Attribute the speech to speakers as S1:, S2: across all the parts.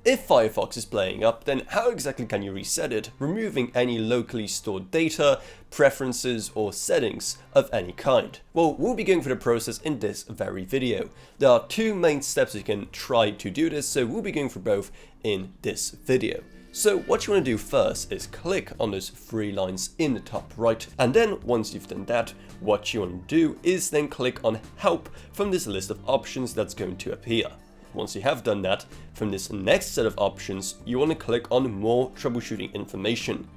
S1: If Firefox is playing up, then how exactly can you reset it, removing any locally stored data, preferences or settings of any kind? Well, we'll be going through the process in this very video. There are two main steps you can try to do this, so we'll be going through both in this video. So what you want to do first is click on those three lines in the top right, and then once you've done that, what you want to do is then click on Help from this list of options that's going to appear. Once you have done that, from this next set of options, you want to click on More Troubleshooting Information.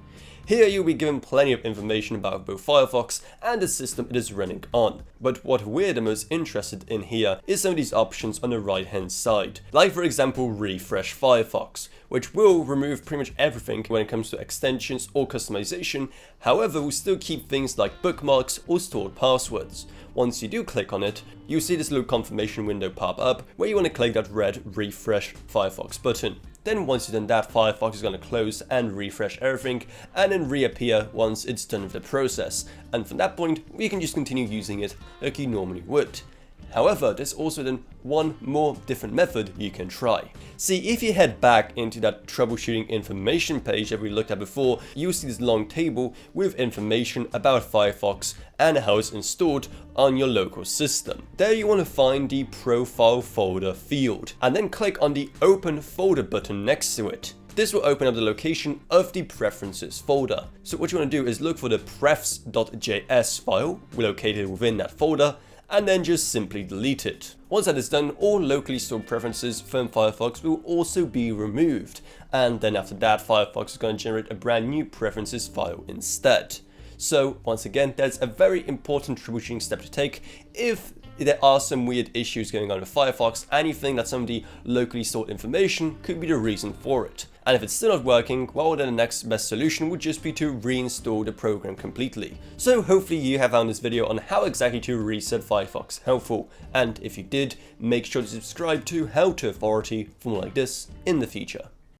S1: Here you'll be given plenty of information about both Firefox and the system it is running on. But what we're the most interested in here is some of these options on the right hand side. Like for example Refresh Firefox, which will remove pretty much everything when it comes to extensions or customization. However, we'll still keep things like bookmarks or stored passwords. Once you do click on it, you'll see this little confirmation window pop up where you want to click that red Refresh Firefox button. Then once you've done that, Firefox is going to close and refresh everything and then reappear once it's done with the process. And from that point, we can just continue using it like you normally would. However, there's also then one more different method you can try. See, if you head back into that troubleshooting information page that we looked at before, you'll see this long table with information about Firefox and how it's installed on your local system. There you want to find the profile folder field and then click on the Open Folder button next to it. This will open up the location of the preferences folder. So what you want to do is look for the prefs.js file located within that folder, and then just simply delete it. Once that is done, all locally stored preferences from Firefox will also be removed, and then after that Firefox is going to generate a brand new preferences file instead. So once again, that's a very important troubleshooting step to take if there are some weird issues going on with Firefox and you think that some of the locally stored information could be the reason for it. And if it's still not working, well then the next best solution would just be to reinstall the program completely. So hopefully you have found this video on how exactly to reset Firefox helpful, and if you did, make sure to subscribe to How to Authority for more like this in the future.